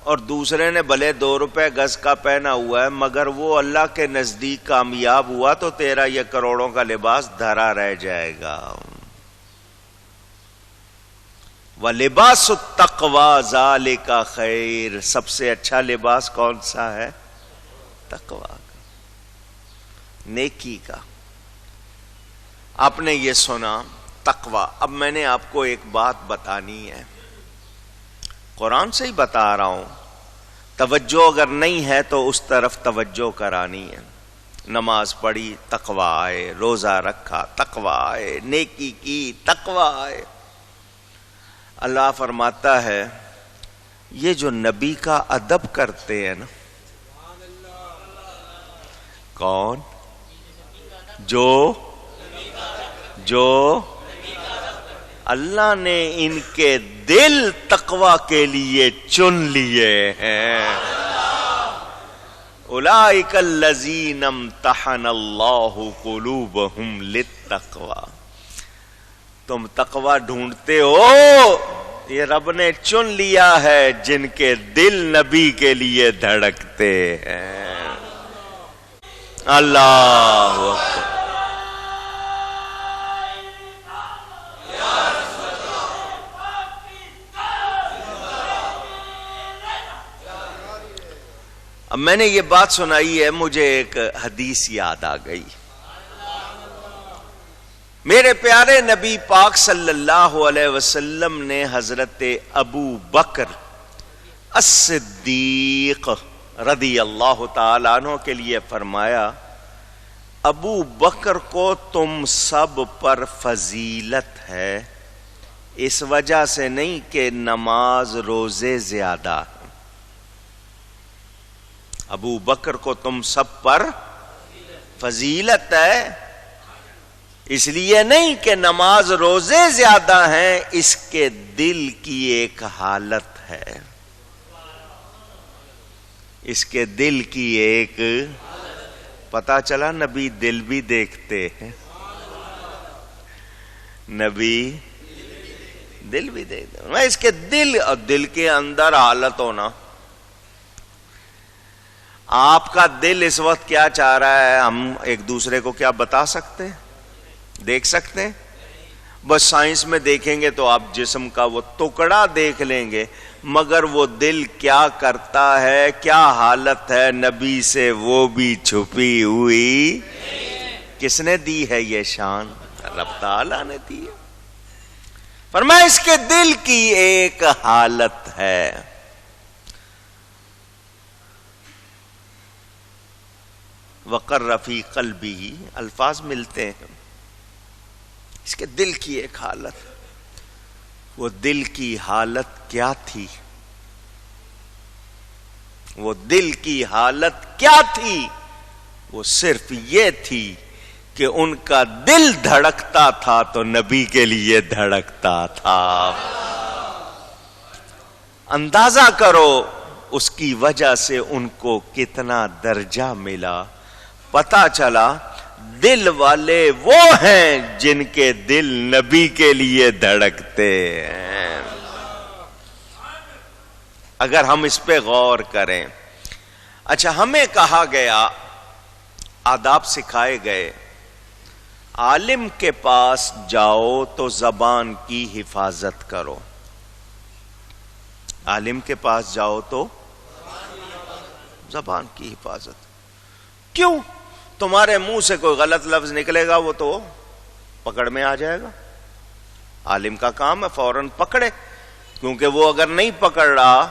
اور دوسرے نے بھلے 2 روپے گز کا پہنا ہوا ہے مگر وہ اللہ کے نزدیک کامیاب ہوا تو تیرا یہ کروڑوں کا لباس دھرا رہ جائے گا. وَلِبَاسُ التَّقْوَى ذَلِكَ خَيْرٌ، سب سے اچھا لباس کون سا ہے؟ تقوی کا، نیکی کا. آپ نے یہ سنا تقوی. اب میں نے آپ کو ایک بات بتانی ہے، قرآن سے ہی بتا رہا ہوں، توجہ اگر نہیں ہے تو اس طرف توجہ کرانی ہے. نماز پڑھی تقوی آئے، روزہ رکھا تقوی آئے، نیکی کی تقوی آئے. اللہ فرماتا ہے یہ جو نبی کا ادب کرتے ہیں نا، کون؟ جو اللہ نے ان کے دل تقوی کے لیے چن لیے ہیں. اولئک الذین امتحن اللہ قلوبہم للتقوی. تم تقوی ڈھونڈتے ہو، یہ رب نے چن لیا ہے جن کے دل نبی کے لیے دھڑکتے ہیں. اللہ اکبر. اب میں نے یہ بات سنائی ہے، مجھے ایک حدیث یاد آ گئی. میرے پیارے نبی پاک صلی اللہ علیہ وسلم نے حضرت ابو بکر الصدیق رضی اللہ تعالیٰ عنہ کے لیے فرمایا، ابو بکر کو تم سب پر فضیلت ہے، اس وجہ سے نہیں کہ نماز روزے زیادہ. ابو بکر کو تم سب پر فضیلت ہے اس لیے نہیں کہ نماز روزے زیادہ ہیں، اس کے دل کی ایک حالت ہے. اس کے دل کی ایک پتہ چلا نبی دل بھی دیکھتے ہیں. نبی دل بھی دیکھتے ہیں. اس کے دل اور دل کے اندر حالت ہونا. آپ کا دل اس وقت کیا چاہ رہا ہے ہم ایک دوسرے کو کیا بتا سکتے ہیں؟ دیکھ سکتے ہیں؟ بس سائنس میں دیکھیں گے تو آپ جسم کا وہ ٹکڑا دیکھ لیں گے، مگر وہ دل کیا کرتا ہے، کیا حالت ہے، نبی سے وہ بھی چھپی ہوئی. کس نے دی ہے یہ شان؟ رب تعالیٰ نے دی ہے. فرمایا اس کے دل کی ایک حالت ہے. وَقَرَّ فِي قَلْبِهِ الفاظ ملتے ہیں. اس کے دل کی ایک حالت. وہ دل کی حالت کیا تھی؟ وہ دل کی حالت کیا تھی؟ وہ صرف یہ تھی کہ ان کا دل دھڑکتا تھا تو نبی کے لیے دھڑکتا تھا. اندازہ کرو اس کی وجہ سے ان کو کتنا درجہ ملا. پتا چلا دل والے وہ ہیں جن کے دل نبی کے لیے دھڑکتے ہیں. اگر ہم اس پہ غور کریں. اچھا، ہمیں کہا گیا، آداب سکھائے گئے، عالم کے پاس جاؤ تو زبان کی حفاظت کرو. عالم کے پاس جاؤ تو زبان کی حفاظت. کیوں؟ تمہارے منہ سے کوئی غلط لفظ نکلے گا وہ تو پکڑ میں آ جائے گا. عالم کا کام ہے فوراً پکڑے، کیونکہ وہ اگر نہیں پکڑ رہا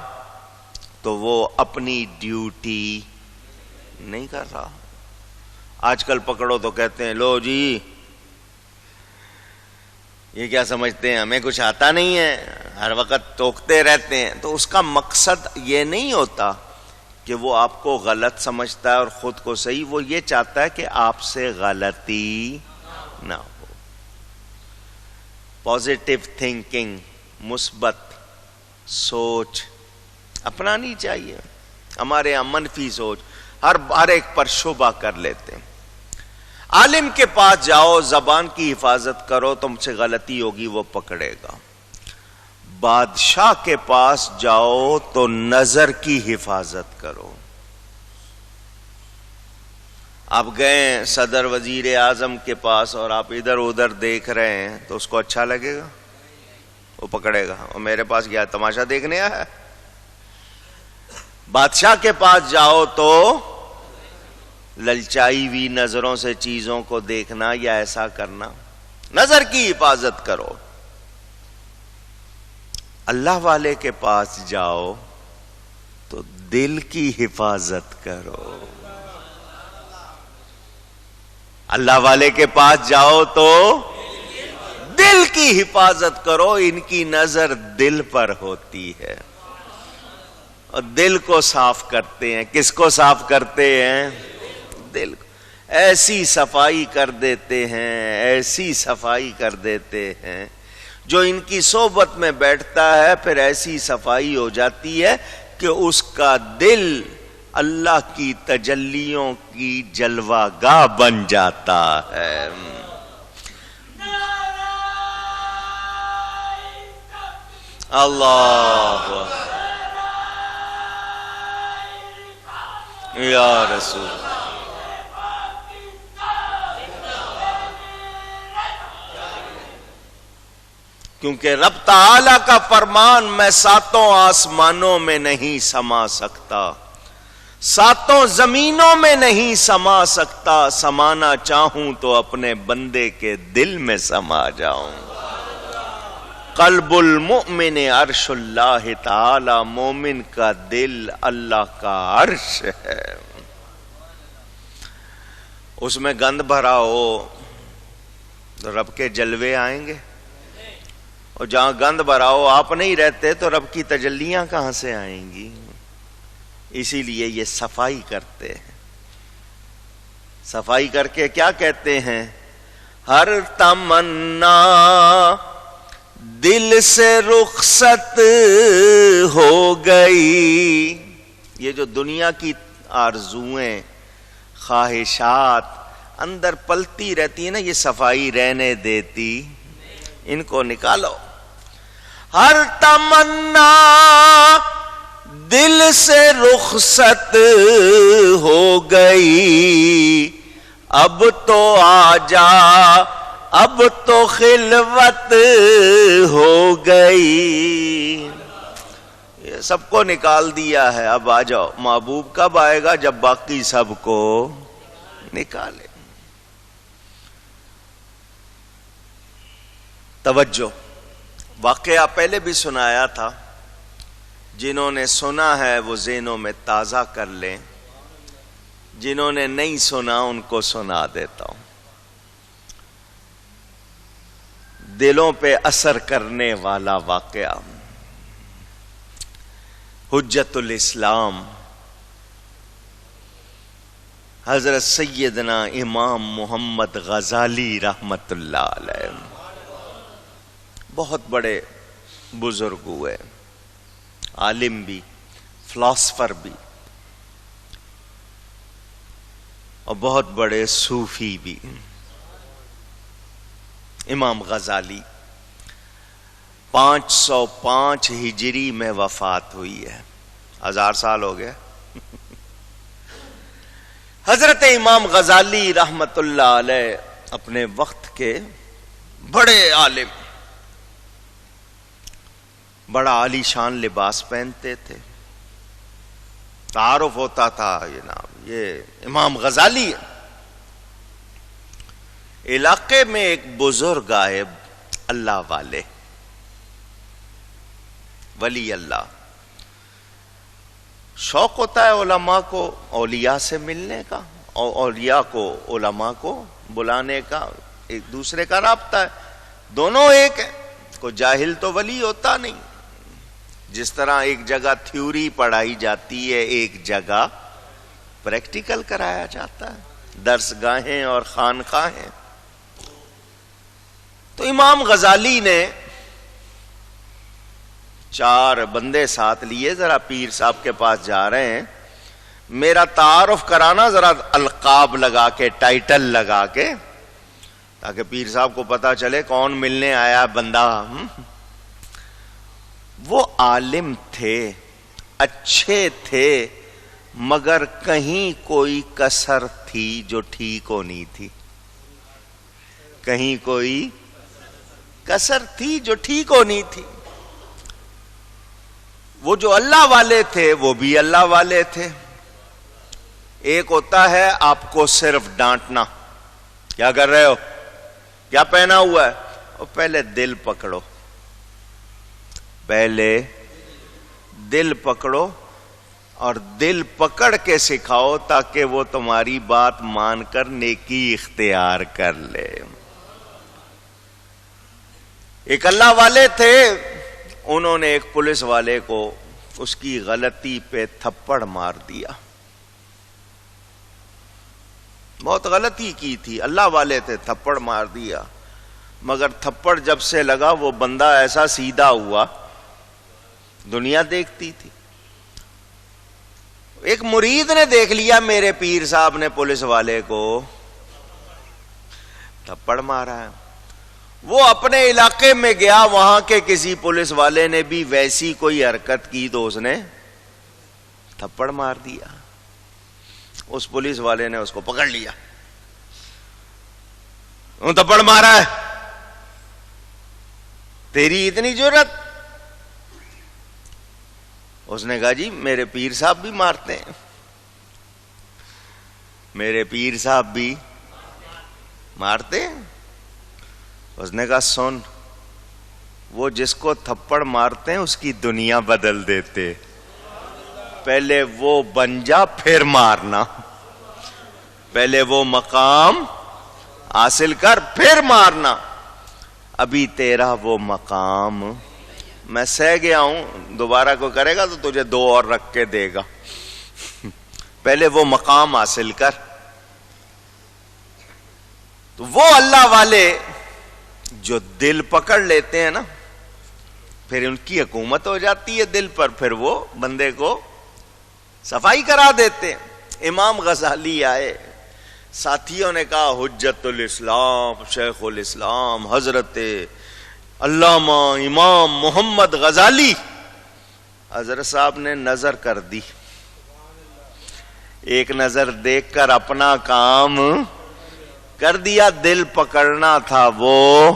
تو وہ اپنی ڈیوٹی نہیں کر رہا. آج کل پکڑو تو کہتے ہیں لو جی یہ کیا سمجھتے ہیں، ہمیں کچھ آتا نہیں ہے، ہر وقت ٹوکتے رہتے ہیں. تو اس کا مقصد یہ نہیں ہوتا کہ وہ آپ کو غلط سمجھتا ہے اور خود کو صحیح. وہ یہ چاہتا ہے کہ آپ سے غلطی نہ ہو. پازیٹیو تھنکنگ، مثبت سوچ اپنانی چاہیے. ہمارے یہاں منفی سوچ ہر ایک پر شبہ کر لیتے ہیں. عالم کے پاس جاؤ، زبان کی حفاظت کرو، تم سے غلطی ہوگی وہ پکڑے گا. بادشاہ کے پاس جاؤ تو نظر کی حفاظت کرو. آپ گئے صدر وزیر اعظم کے پاس اور آپ ادھر ادھر دیکھ رہے ہیں تو اس کو اچھا لگے گا؟ وہ پکڑے گا اور میرے پاس گیا تماشا دیکھنے آیا ہے. بادشاہ کے پاس جاؤ تو للچائی ہوئی نظروں سے چیزوں کو دیکھنا یا ایسا کرنا، نظر کی حفاظت کرو. اللہ والے کے پاس جاؤ تو دل کی حفاظت کرو. اللہ والے کے پاس جاؤ تو دل کی حفاظت کرو. ان کی نظر دل پر ہوتی ہے اور دل کو صاف کرتے ہیں. کس کو صاف کرتے ہیں؟ دل کو. ایسی صفائی کر دیتے ہیں، ایسی صفائی کر دیتے ہیں. جو ان کی صحبت میں بیٹھتا ہے پھر ایسی صفائی ہو جاتی ہے کہ اس کا دل اللہ کی تجلیوں کی جلوہ گاہ بن جاتا ہے. اللہ یا رسول. کیونکہ رب تعالی کا فرمان میں ساتوں آسمانوں میں نہیں سما سکتا، ساتوں زمینوں میں نہیں سما سکتا. سمانا چاہوں تو اپنے بندے کے دل میں سما جاؤں. قلب المؤمن عرش اللہ تعالی، مومن کا دل اللہ کا عرش ہے. اس میں گند بھرا ہو تو رب کے جلوے آئیں گے، اور جہاں گند بھرا ہو آپ نہیں رہتے تو رب کی تجلیاں کہاں سے آئیں گی؟ اسی لیے یہ صفائی کرتے ہیں. صفائی کر کے کیا کہتے ہیں؟ ہر تمنا دل سے رخصت ہو گئی. یہ جو دنیا کی آرزویں خواہشات اندر پلتی رہتی ہیں نا، یہ صفائی رہنے دیتی. ان کو نکالو. ہر تمنا دل سے رخصت ہو گئی، اب تو آ جا، اب تو خلوت ہو گئی. یہ سب کو نکال دیا ہے، اب آ جاؤ. محبوب کب آئے گا؟ جب باقی سب کو نکالے. توجہ. واقعہ پہلے بھی سنایا تھا، جنہوں نے سنا ہے وہ ذہنوں میں تازہ کر لیں، جنہوں نے نہیں سنا ان کو سنا دیتا ہوں. دلوں پہ اثر کرنے والا واقعہ. حجت الاسلام حضرت سیدنا امام محمد غزالی رحمت اللہ علیہ، بہت بڑے بزرگ ہوئے، عالم بھی، فلاسفر بھی، اور بہت بڑے صوفی بھی. امام غزالی 505 ہجری میں وفات ہوئی ہے. 1000 سال ہو گئے. حضرت امام غزالی رحمت اللہ علیہ اپنے وقت کے بڑے عالم، بڑا عالی شان لباس پہنتے تھے. تعارف ہوتا تھا یہ نام، یہ امام غزالی. علاقے میں ایک بزرگ آئے، اللہ والے، ولی اللہ. شوق ہوتا ہے علماء کو اولیاء سے ملنے کا، اور اولیاء کو علماء کو بلانے کا، ایک دوسرے کا رابطہ ہے. دونوں ایک ہے. کوئی جاہل تو ولی ہوتا نہیں. جس طرح ایک جگہ تھیوری پڑھائی جاتی ہے، ایک جگہ پریکٹیکل کرایا جاتا ہے، درس گاہیں اور خانقاہیں. تو امام غزالی نے 4 بندے ساتھ لیے، ذرا پیر صاحب کے پاس جا رہے ہیں، میرا تعارف کرانا ذرا القاب لگا کے، ٹائٹل لگا کے، تاکہ پیر صاحب کو پتا چلے کون ملنے آیا بندہ. وہ عالم تھے، اچھے تھے، مگر کہیں کوئی کسر تھی جو ٹھیک ہونی تھی، کہیں کوئی کسر تھی جو ٹھیک ہونی تھی۔ وہ جو اللہ والے تھے وہ بھی اللہ والے تھے۔ ایک ہوتا ہے آپ کو صرف ڈانٹنا، کیا کر رہے ہو، کیا پہنا ہوا ہے، اور پہلے دل پکڑو، پہلے دل پکڑو اور دل پکڑ کے سکھاؤ تاکہ وہ تمہاری بات مان کر نیکی اختیار کر لے۔ ایک اللہ والے تھے، انہوں نے ایک پولیس والے کو اس کی غلطی پہ تھپڑ مار دیا، بہت غلطی کی تھی، اللہ والے تھے، تھپڑ مار دیا، مگر تھپڑ جب سے لگا وہ بندہ ایسا سیدھا ہوا، دنیا دیکھتی تھی۔ ایک مرید نے دیکھ لیا میرے پیر صاحب نے پولیس والے کو تھپڑ مارا ہے، وہ اپنے علاقے میں گیا، وہاں کے کسی پولیس والے نے بھی ویسی کوئی حرکت کی تو اس نے تھپڑ مار دیا۔ اس پولیس والے نے اس کو پکڑ لیا، تھپڑ مارا ہے، تیری اتنی جرت؟ اس نے کہا جی میرے پیر صاحب بھی مارتے ہیں، میرے پیر صاحب بھی مارتے ہیں۔ اس نے کہا سن، وہ جس کو تھپڑ مارتے ہیں اس کی دنیا بدل دیتے، پہلے وہ بن جا پھر مارنا، پہلے وہ مقام حاصل کر پھر مارنا، ابھی تیرا وہ مقام میں سہ گیا ہوں، دوبارہ کو کرے گا تو تجھے 2 اور رکھ کے دے گا، پہلے وہ مقام حاصل کر۔ تو وہ اللہ والے جو دل پکڑ لیتے ہیں نا، پھر ان کی حکومت ہو جاتی ہے دل پر، پھر وہ بندے کو صفائی کرا دیتے ہیں۔ امام غزالی آئے، ساتھیوں نے کہا حجت الاسلام شیخ الاسلام حضرت علامہ امام محمد غزالی۔ حضرت صاحب نے نظر کر دی، ایک نظر دیکھ کر اپنا کام کر دیا، دل پکڑنا تھا وہ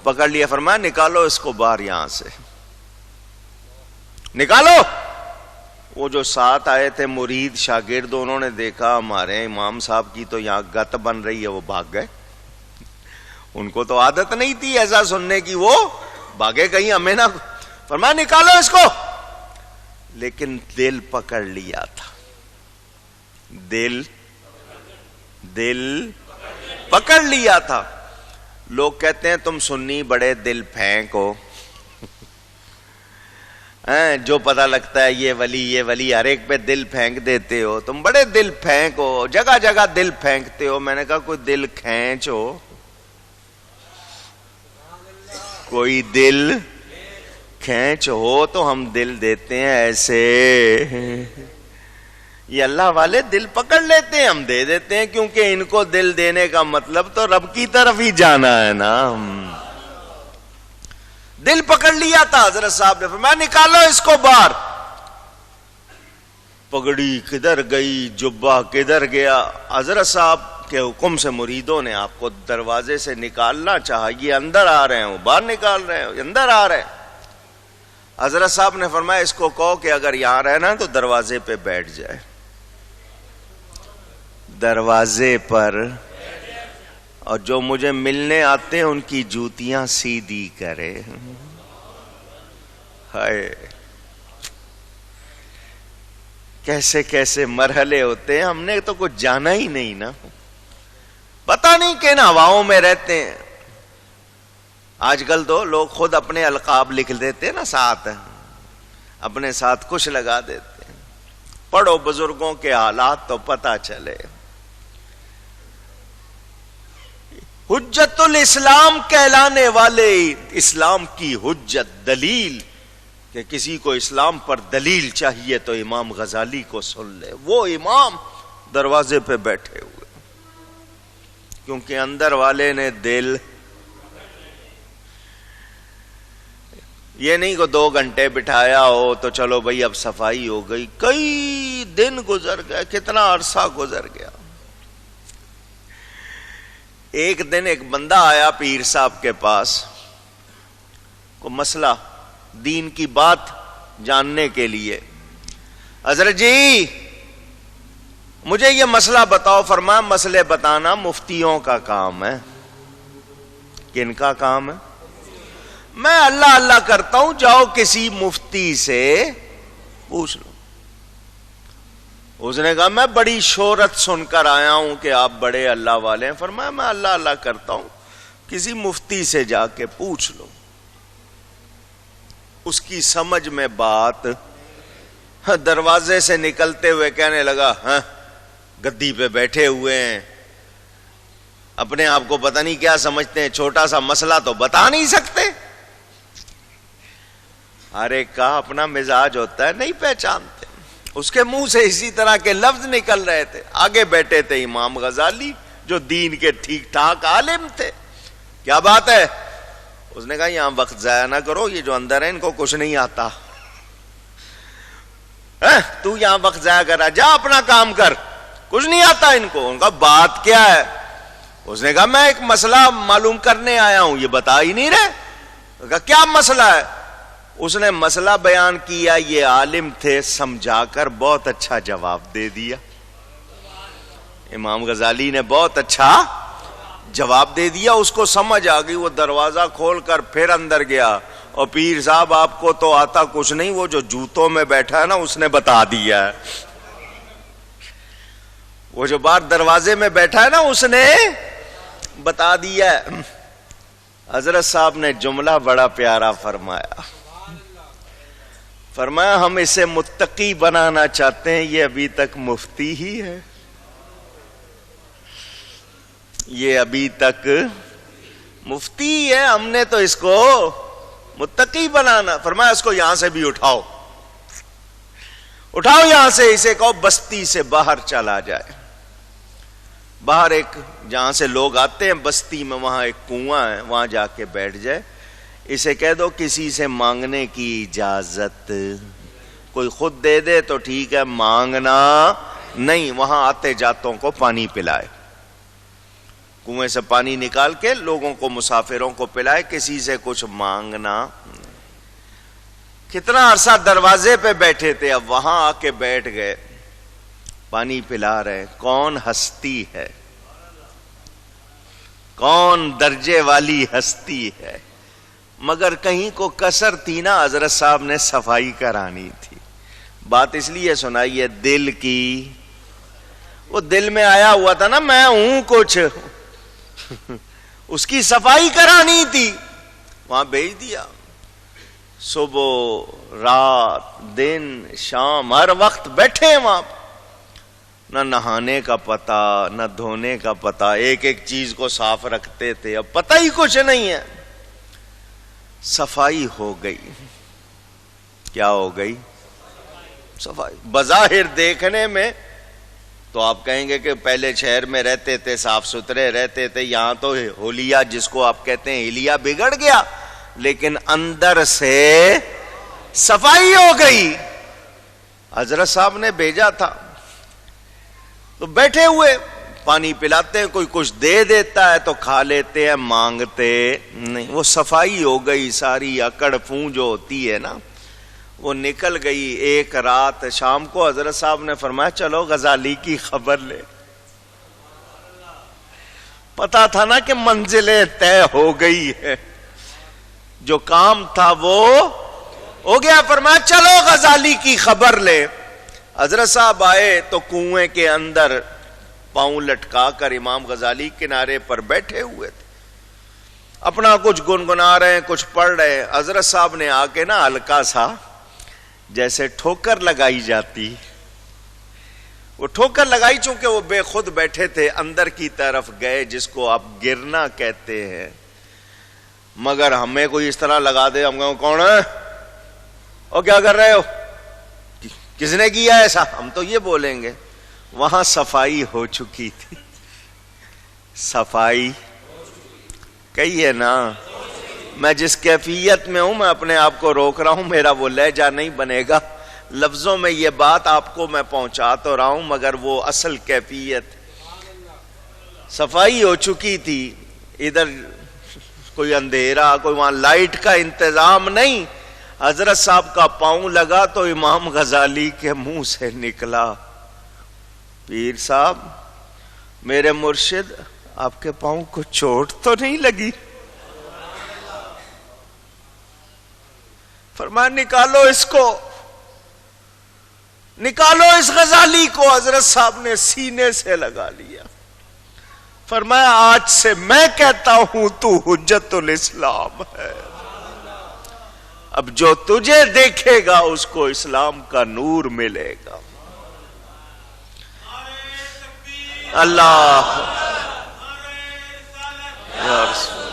پکڑ لیا، فرمایا نکالو اس کو باہر، یہاں سے نکالو۔ وہ جو ساتھ آئے تھے مرید شاگرد، انہوں نے دیکھا ہمارے امام صاحب کی تو یہاں گت بن رہی ہے، وہ بھاگ گئے، ان کو تو عادت نہیں تھی ایسا سننے کی، وہ بھاگے کہیں ہمیں نہ، فرمایا نکالو اس کو، لیکن دل پکڑ لیا تھا، دل پکڑ لیا تھا۔ لوگ کہتے ہیں تم سنی بڑے دل پھینک ہو، جو پتہ لگتا ہے یہ ولی ہر ایک پہ دل پھینک دیتے ہو، تم بڑے دل پھینک ہو، جگہ جگہ دل پھینکتے ہو۔ میں نے کہا کوئی دل کھینچ ہو، کوئی دل کھینچ ہو تو ہم دل دیتے ہیں، ایسے یہ اللہ والے دل پکڑ لیتے ہیں، ہم دے دیتے ہیں، کیونکہ ان کو دل دینے کا مطلب تو رب کی طرف ہی جانا ہے نا۔ دل پکڑ لیا تھا، حضرت صاحب نے فرمایا نکالو اس کو باہر۔ پگڑی کدھر گئی، جبہ کدھر گیا، حضرت صاحب کے حکم سے مریدوں نے آپ کو دروازے سے نکالنا چاہا، یہ اندر آ رہے ہیں، وہ باہر نکال رہے ہیں، اندر آ رہے ہیں۔ حضرت صاحب نے فرمایا اس کو کہو کہ اگر یہاں رہنا ہے تو دروازے پہ بیٹھ جائے، دروازے پر، اور جو مجھے ملنے آتے ہیں ان کی جوتیاں سیدھی کرے۔ ہائے کیسے کیسے مرحلے ہوتے ہیں، ہم نے تو کچھ جانا ہی نہیں نا، پتہ نہیں کن ہواؤں میں رہتے ہیں۔ آج کل تو لوگ خود اپنے القاب لکھ دیتے نا، ساتھ اپنے ساتھ کچھ لگا دیتے ہیں۔ پڑھو بزرگوں کے حالات تو پتہ چلے۔ حجت الاسلام کہلانے والے، اسلام کی حجت، دلیل، کہ کسی کو اسلام پر دلیل چاہیے تو امام غزالی کو سن لے۔ وہ امام دروازے پہ بیٹھے ہوئے، کیونکہ اندر والے نے دل۔ یہ نہیں کہ 2 گھنٹے بٹھایا ہو تو چلو بھائی اب صفائی ہو گئی. کئی دن گزر گئے, کتنا عرصہ گزر گیا. ایک دن ایک بندہ آیا پیر صاحب کے پاس کو مسئلہ دین کی بات جاننے کے لیے. حضرت جی مجھے یہ مسئلہ بتاؤ. فرمایا مسئلے بتانا مفتیوں کا کام ہے. کن کا کام ہے؟ میں اللہ اللہ کرتا ہوں, جاؤ کسی مفتی سے پوچھ لو. اس نے کہا میں بڑی شہرت سن کر آیا ہوں کہ آپ بڑے اللہ والے ہیں. فرمایا میں اللہ اللہ کرتا ہوں, کسی مفتی سے جا کے پوچھ لو. اس کی سمجھ میں بات, دروازے سے نکلتے ہوئے کہنے لگا ہاں گدی پہ بیٹھے ہوئے ہیں, اپنے آپ کو پتہ نہیں کیا سمجھتے ہیں, چھوٹا سا مسئلہ تو بتا نہیں سکتے. ہر ایک کا اپنا مزاج ہوتا ہے, نہیں پہچانتے. اس کے منہ سے اسی طرح کے لفظ نکل رہے تھے. آگے بیٹھے تھے امام غزالی جو دین کے ٹھیک ٹھاک عالم تھے. کیا بات ہے؟ اس نے کہا یہاں وقت ضائع نہ کرو, یہ جو اندر ہے ان کو کچھ نہیں آتا. تو یہاں وقت ضائع کر رہا, جا اپنا کام کر, کچھ نہیں آتا ان کو. ان کا بات کیا ہے؟ اس نے کہا میں ایک مسئلہ معلوم کرنے آیا ہوں, یہ بتا ہی نہیں رہے. کہا کیا مسئلہ ہے؟ اس نے مسئلہ بیان کیا, یہ عالم تھے, سمجھا کر بہت اچھا جواب دے دیا. امام غزالی نے بہت اچھا جواب دے دیا, اس کو سمجھ آ گئی. وہ دروازہ کھول کر پھر اندر گیا, اور پیر صاحب آپ کو تو آتا کچھ نہیں, وہ جو جوتوں میں بیٹھا ہے نا اس نے بتا دیا ہے. وہ جو باہر دروازے میں بیٹھا ہے نا اس نے بتا دیا ہے. حضرت صاحب نے جملہ بڑا پیارا فرمایا. فرمایا ہم اسے متقی بنانا چاہتے ہیں, یہ ابھی تک مفتی ہی ہے, یہ ابھی تک مفتی ہے, ہم نے تو اس کو متقی بنانا. فرمایا اس کو یہاں سے بھی اٹھاؤ, اٹھاؤ یہاں سے, اسے کہو بستی سے باہر چلا جائے. باہر ایک جہاں سے لوگ آتے ہیں بستی میں, وہاں ایک کنواں ہے, وہاں جا کے بیٹھ جائے. اسے کہہ دو کسی سے مانگنے کی اجازت, کوئی خود دے دے تو ٹھیک ہے, مانگنا نہیں. وہاں آتے جاتوں کو پانی پلائے, کنویں سے پانی نکال کے لوگوں کو, مسافروں کو پلائے, کسی سے کچھ مانگنا. کتنا عرصہ دروازے پہ بیٹھے تھے, اب وہاں آ کے بیٹھ گئے, پانی پلا رہے. کون ہستی ہے, کون درجے والی ہستی ہے, مگر کہیں کو کسر تھی نا, حضرت صاحب نے صفائی کرانی تھی. بات اس لیے سنائی ہے دل کی, وہ دل میں آیا ہوا تھا نا میں ہوں کچھ, اس کی صفائی کرانی تھی. وہاں بھیج دیا. صبح رات دن شام ہر وقت بیٹھے ہیں وہاں, نہ نہانے کا پتہ نہ دھونے کا پتہ, ایک ایک چیز کو صاف رکھتے تھے. اب پتہ ہی کچھ نہیں ہے. صفائی ہو گئی. کیا ہو گئی؟ صفائی. بظاہر دیکھنے میں تو آپ کہیں گے کہ پہلے شہر میں رہتے تھے, صاف ستھرے رہتے تھے, یہاں تو ہولیا جس کو آپ کہتے ہیں ہلیا بگڑ گیا, لیکن اندر سے صفائی ہو گئی. حضرت صاحب نے بھیجا تھا تو بیٹھے ہوئے پانی پلاتے ہیں, کوئی کچھ دے دیتا ہے تو کھا لیتے ہیں, مانگتے نہیں. وہ صفائی ہو گئی, ساری اکڑ فون جو ہوتی ہے نا وہ نکل گئی. ایک رات شام کو حضرت صاحب نے فرمایا چلو غزالی کی خبر لے. پتا تھا نا کہ منزلیں طے ہو گئی ہے, جو کام تھا وہ ہو گیا. فرمایا چلو غزالی کی خبر لے. حضرت صاحب آئے تو کنویں کے اندر پاؤں لٹکا کر امام غزالی کنارے پر بیٹھے ہوئے تھے, اپنا کچھ گنگنا رہے ہیں, کچھ پڑھ رہے ہیں. حضرت صاحب نے آ کے نا ہلکا سا جیسے ٹھوکر لگائی جاتی, وہ ٹھوکر لگائی, چونکہ وہ بے خود بیٹھے تھے, اندر کی طرف گئے, جس کو آپ گرنا کہتے ہیں. مگر ہمیں کوئی اس طرح لگا دے, ہم کہوں کون ہے اور کیا کر رہے ہو, کس نے کیا ایسا, ہم تو یہ بولیں گے. وہاں صفائی ہو چکی تھی. صفائی کہیے نا, میں جس کیفیت میں ہوں میں اپنے آپ کو روک رہا ہوں، میرا وہ لہجہ نہیں بنے گا، لفظوں میں یہ بات آپ کو میں پہنچا تو رہا ہوں مگر وہ اصل کیفیت صفائی ہو چکی تھی، ادھر کوئی اندھیرا، کوئی وہاں لائٹ کا انتظام نہیں، حضرت صاحب کا پاؤں لگا تو امام غزالی کے منہ سے نکلا، پیر صاحب میرے مرشد آپ کے پاؤں کو چوٹ تو نہیں لگی؟ فرمایا نکالو اس کو، نکالو اس غزالی کو۔ حضرت صاحب نے سینے سے لگا لیا، فرمایا آج سے میں کہتا ہوں تو حجت الاسلام ہے، اب جو تجھے دیکھے گا اس کو اسلام کا نور ملے گا۔ اللہ یا رسول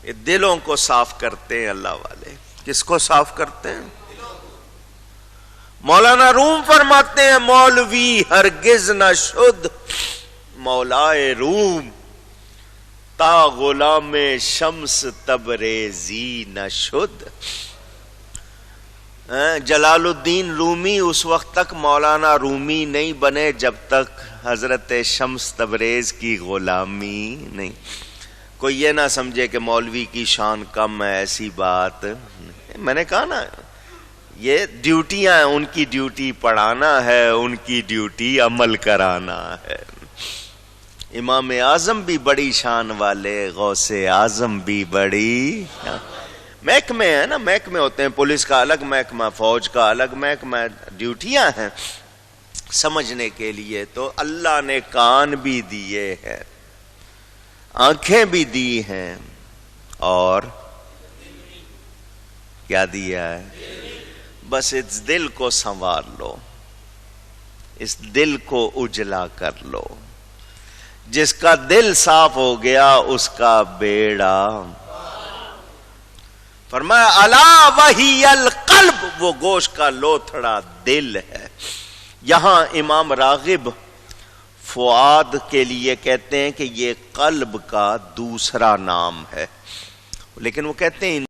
یہ دلوں کو صاف کرتے ہیں اللہ والے۔ کس کو صاف کرتے ہیں؟ مولانا روم فرماتے ہیں مولوی ہرگز نہ شد مولائے روم، تا غلام شمس تبریزی نہ شد۔ جلال الدین رومی اس وقت تک مولانا رومی نہیں بنے جب تک حضرت شمس تبریز کی غلامی نہیں۔ کوئی یہ نہ سمجھے کہ مولوی کی شان کم ہے، ایسی بات میں نے کہا نا، یہ ڈیوٹیاں ہیں، ان کی ڈیوٹی پڑھانا ہے، ان کی ڈیوٹی عمل کرانا ہے۔ امام اعظم بھی بڑی شان والے، غوث اعظم بھی بڑی، محکمے ہیں نا، محکمے ہوتے ہیں، پولیس کا الگ محکمہ، فوج کا الگ محکمہ، ڈیوٹیاں ہیں سمجھنے کے لیے۔ تو اللہ نے کان بھی دیے ہیں، آنکھیں بھی دی ہیں، اور کیا دیا ہے؟ بس اس دل کو سنوار لو، اس دل کو اجلا کر لو۔ جس کا دل صاف ہو گیا اس کا بیڑا، فرمایا الا وہی القلب، وہ گوشت کا لوتھڑا دل ہے۔ یہاں امام راغب فؤاد کے لیے کہتے ہیں کہ یہ قلب کا دوسرا نام ہے، لیکن وہ کہتے ہیں